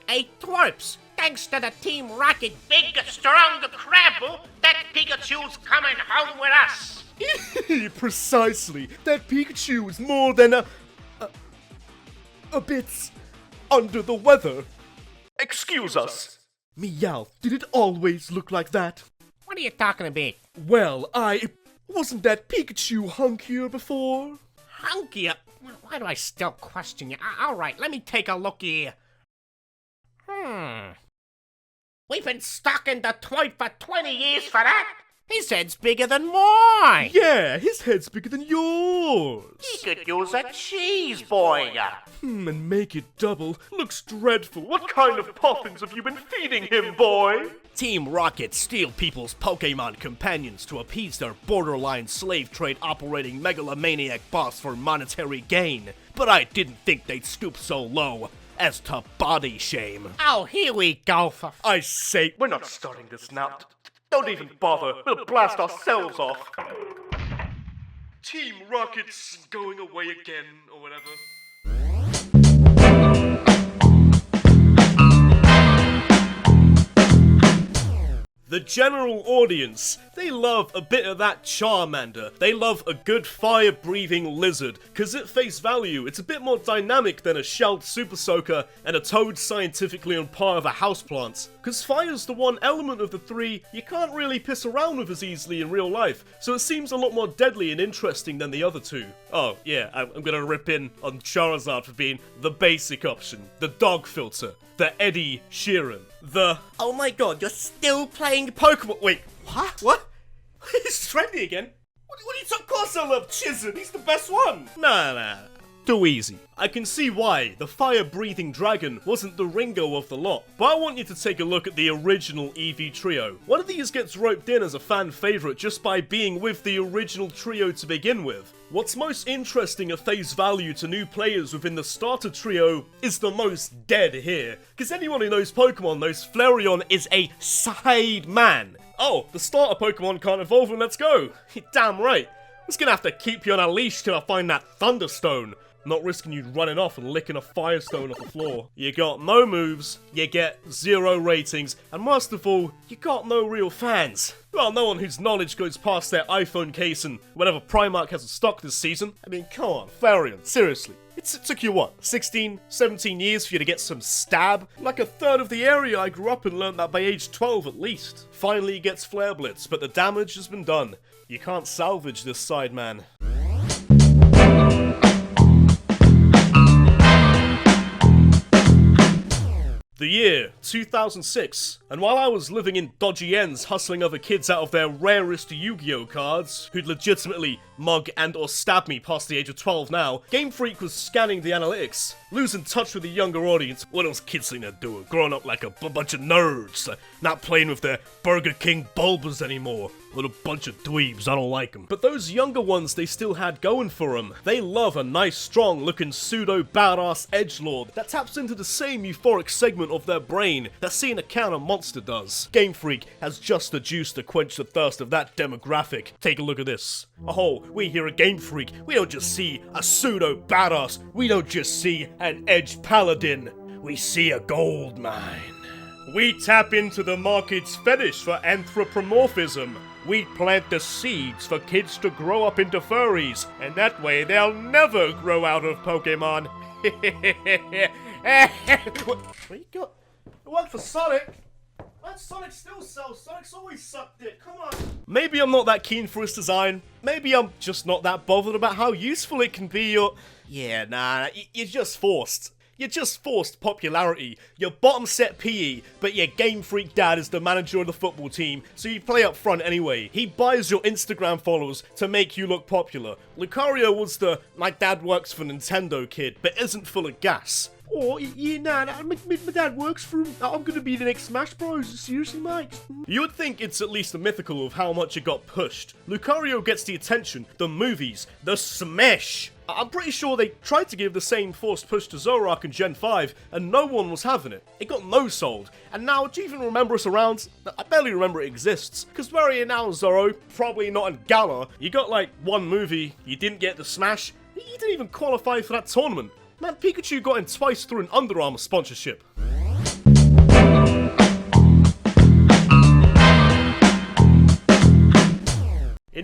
Hey, twerps, thanks to the Team Rocket big, strong crabble, that Pikachu's coming home with us. Precisely. That Pikachu is more than a bit under the weather. Excuse us. Meow, did it always look like that? What are you talking about? Well, wasn't that Pikachu hunkier before? Hunky? Why do I still question you? Alright, let me take a look here. We've been stalking the twerp for 20 years for that. His head's bigger than mine. Yeah, his head's bigger than yours. He could use a cheese boy. And make it double. Looks dreadful. What kind of puffins have you been feeding him, boy? Team Rocket steal people's Pokémon companions to appease their borderline slave trade operating megalomaniac boss for monetary gain. But I didn't think they'd stoop so low as to body shame. Oh, here we go. I say, we're not starting this now. Don't even bother. We'll blast ourselves off. Team Rocket's going away again, or whatever. The general audience, they love a bit of that Charmander. They love a good fire-breathing lizard, cause at face value, it's a bit more dynamic than a shelled Super Soaker and a toad scientifically on par with a houseplant. Cause fire's the one element of the three you can't really piss around with as easily in real life, so it seems a lot more deadly and interesting than the other two. Oh yeah, I'm gonna rip in on Charizard for being the basic option, the dog filter, the Eddie Sheeran, the oh my god, you're still playing Pokemon. Wait, what? He's trendy again? What are you talking? Of course I love Chizard, he's the best one. Nah. Too easy. I can see why the fire-breathing dragon wasn't the Ringo of the lot, but I want you to take a look at the original Eevee trio. One of these gets roped in as a fan favourite just by being with the original trio to begin with. What's most interesting at face value to new players within the starter trio is the most dead here, because anyone who knows Pokemon knows Flareon is a side man. Oh, the starter Pokemon can't evolve and let's go. Damn right. I'm just gonna have to keep you on a leash till I find that Thunderstone. Not risking you running off and licking a Firestone off the floor. You got no moves, you get 0 ratings, and most of all, you got no real fans. Well, no one whose knowledge goes past their iPhone case and whatever Primark has in stock this season. I mean, come on, Flareon, seriously. It took you what, 16, 17 years for you to get some stab? Like a third of the area I grew up in learned that by age 12 at least. Finally he gets Flare Blitz, but the damage has been done. You can't salvage this side, man. The year, 2006, and while I was living in dodgy ends hustling other kids out of their rarest Yu-Gi-Oh cards, who'd legitimately mug and or stab me past the age of 12 now, Game Freak was scanning the analytics, losing touch with the younger audience. What else kids think they're doing? Growing up like a bunch of nerds, not playing with their Burger King Bulbas anymore. Little bunch of dweebs, I don't like them. But those younger ones they still had going for them. They love a nice, strong-looking pseudo-badass edgelord that taps into the same euphoric segment of their brain that seeing a counter monster does. Game Freak has just the juice to quench the thirst of that demographic. Take a look at this. Oh, we here at Game Freak, we don't just see a pseudo-badass, we don't just see an edge paladin, we see a gold mine. We tap into the market's fetish for anthropomorphism. We plant the seeds for kids to grow up into furries, and that way they'll never grow out of Pokemon. What you got? One for Sonic. That Sonic still sells. Sonic's always sucked it. Come on. Maybe I'm not that keen for its design. Maybe I'm just not that bothered about how useful it can be, or... Yeah, nah, you're just forced. You're just forced popularity. You're bottom set PE, but your Game Freak dad is the manager of the football team, so you play up front anyway. He buys your Instagram followers to make you look popular. Lucario was the "my dad works for Nintendo" kid, but isn't full of gas. Oh, yeah, nah, my dad works for him. I'm gonna be the next Smash Bros. Seriously, mate. You would think it's at least a mythical of how much it got pushed. Lucario gets the attention, the movies, the smash. I'm pretty sure they tried to give the same forced push to Zoroark in Gen 5, and no one was having it. It got no-sold. And now, do you even remember us around? I barely remember it exists. Because where are you now, Zoro? Probably not in Gala. You got like one movie, you didn't get the smash, you didn't even qualify for that tournament. Man, Pikachu got in twice through an Under Armour sponsorship.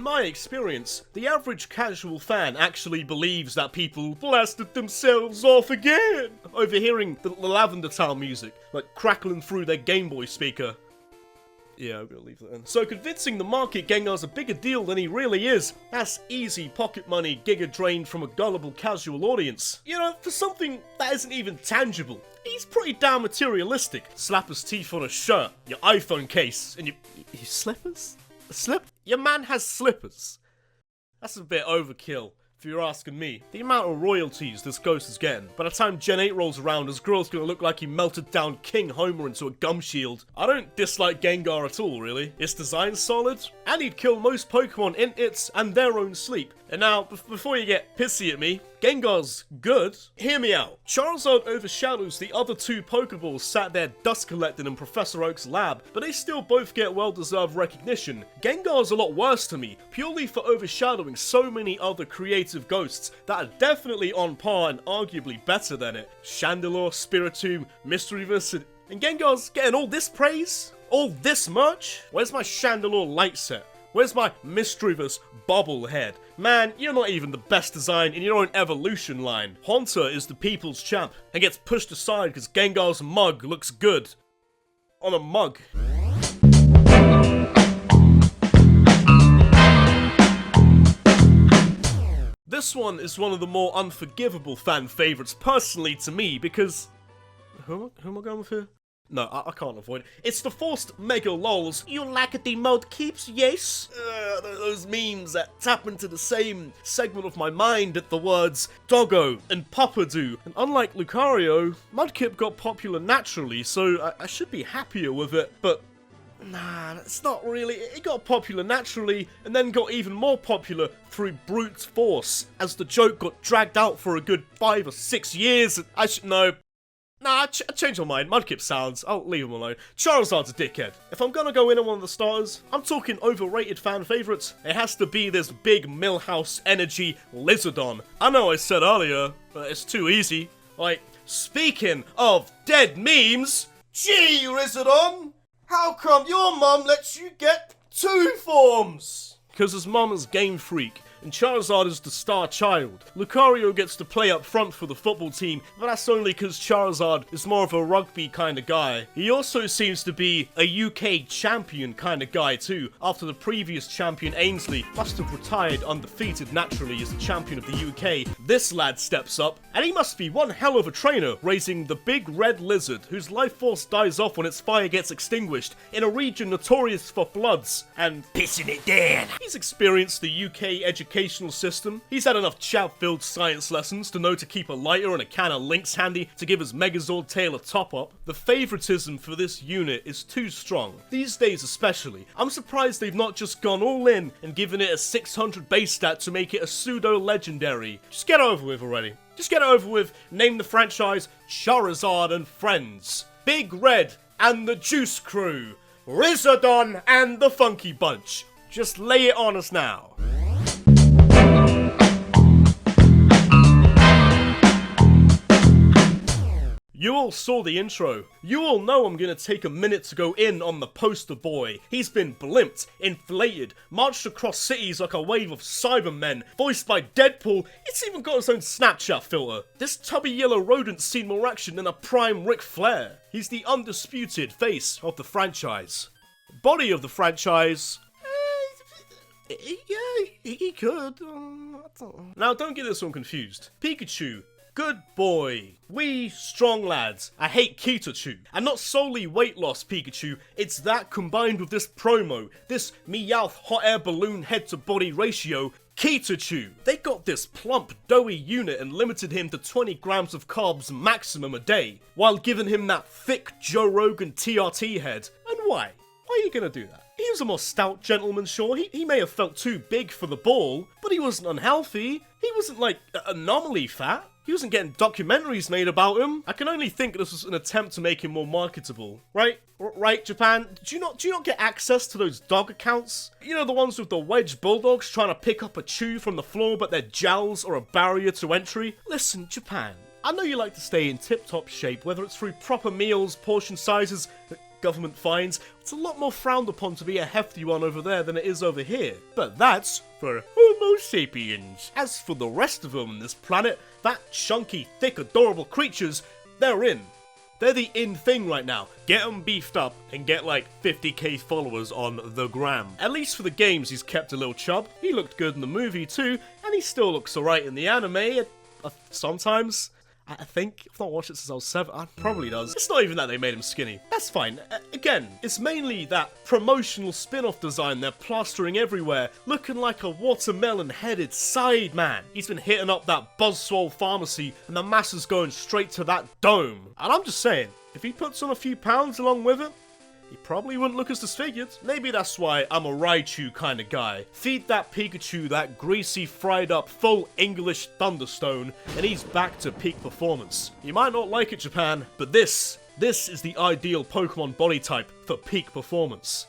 In my experience, the average casual fan actually believes that people blasted themselves off again, overhearing the Lavender Town music, like crackling through their Game Boy speaker. Yeah, I'm gonna leave that in. So convincing the market Gengar's a bigger deal than he really is, that's easy pocket money giga drained from a gullible casual audience. You know, for something that isn't even tangible, he's pretty damn materialistic. Slap his teeth on a shirt, your iPhone case, and your slippers? Your man has slippers. That's a bit overkill, if you're asking me. The amount of royalties this ghost is getting. By the time Gen 8 rolls around, his grill's gonna look like he melted down King Homer into a gum shield. I don't dislike Gengar at all, really. Its design's solid, and he'd kill most Pokemon in its and their own sleep. And now, before you get pissy at me, Gengar's good. Hear me out. Charizard overshadows the other two Pokeballs sat there dust collecting in Professor Oak's lab, but they still both get well-deserved recognition. Gengar's a lot worse to me, purely for overshadowing so many other creative ghosts that are definitely on par and arguably better than it. Chandelure, Spiritomb, Mr1upz, and Gengar's getting all this praise? All this much? Where's my Chandelure light set? Where's my Mr1upz bobblehead? Man, you're not even the best design in your own evolution line. Haunter is the people's champ and gets pushed aside because Gengar's mug looks good. On a mug. This one is one of the more unforgivable fan favorites personally to me because... Who am I going with here? No, I can't avoid it. It's the forced mega lols. You like the mode keeps, yes? Those memes that tap into the same segment of my mind at the words doggo and papadoo. And unlike Lucario, Mudkip got popular naturally, so I should be happier with it, but nah, it's not really. It got popular naturally, and then got even more popular through brute force, as the joke got dragged out for a good 5 or 6 years. I should know. Nah, I changed my mind. Mudkip sounds. I'll leave him alone. Charizard's a dickhead. If I'm gonna go in on one of the starters, I'm talking overrated fan favorites. It has to be this big Millhouse energy Lizardon. I know I said earlier, but it's too easy. Like, speaking of dead memes, gee, Lizardon, how come your mum lets you get 2 forms? Because his mum is Game Freak, and Charizard is the star child. Lucario gets to play up front for the football team, but that's only because Charizard is more of a rugby kind of guy. He also seems to be a UK champion kind of guy too, after the previous champion Ainsley must have retired undefeated naturally as the champion of the UK. This lad steps up, and he must be one hell of a trainer, raising the big red lizard, whose life force dies off when its fire gets extinguished, in a region notorious for floods, and pissing it down. He's experienced the UK educational system. He's had enough chat-filled science lessons to know to keep a lighter and a can of Lynx handy to give his Megazord tail a top-up. The favoritism for this unit is too strong. These days especially. I'm surprised they've not just gone all in and given it a 600 base stat to make it a pseudo-legendary. Just get over with already. Just get it over with. Name the franchise Charizard and Friends. Big Red and the Juice Crew. Rizzodon and the Funky Bunch. Just lay it on us now. You all saw the intro. You all know I'm gonna take a minute to go in on the poster boy. He's been blimped, inflated, marched across cities like a wave of Cybermen, voiced by Deadpool. It's even got its own Snapchat filter. This tubby yellow rodent's seen more action than a prime Ric Flair. He's the undisputed face of the franchise. Body of the franchise... yeah, he could. Now, don't get this one confused. Pikachu, good boy. We strong lads. I hate Pikachu. And not solely weight loss Pikachu, it's that combined with this promo, this Meowth hot air balloon head to body ratio, Pikachu. They got this plump, doughy unit and limited him to 20 grams of carbs maximum a day, while giving him that thick Joe Rogan TRT head. And why? Why are you gonna do that? He was a more stout gentleman, sure. He may have felt too big for the ball, but he wasn't unhealthy. He wasn't like anomaly fat. He wasn't getting documentaries made about him. I can only think this was an attempt to make him more marketable. Right? Right, Japan? Do you not get access to those dog accounts? You know, the ones with the wedge bulldogs trying to pick up a chew from the floor, but their jowls are a barrier to entry? Listen, Japan. I know you like to stay in tip-top shape, whether it's through proper meals, portion sizes... government finds, it's a lot more frowned upon to be a hefty one over there than it is over here. But that's for Homo sapiens. As for the rest of them on this planet, that chunky, thick, adorable creatures, they're in. They're the in thing right now. Get them beefed up and get like 50k followers on the gram. At least for the games, he's kept a little chub. He looked good in the movie too, and he still looks alright in the anime sometimes. I think, I've not watched it since I was 7, probably does. It's not even that they made him skinny. That's fine. Again, it's mainly that promotional spin-off design they're plastering everywhere, looking like a watermelon-headed side man. He's been hitting up that Buzzswole pharmacy, and the masses going straight to that dome. And I'm just saying, if he puts on a few pounds along with it, he probably wouldn't look as disfigured. Maybe that's why I'm a Raichu kind of guy. Feed that Pikachu that greasy, fried up, full English Thunderstone, and he's back to peak performance. You might not like it, Japan, but this is the ideal Pokemon body type for peak performance.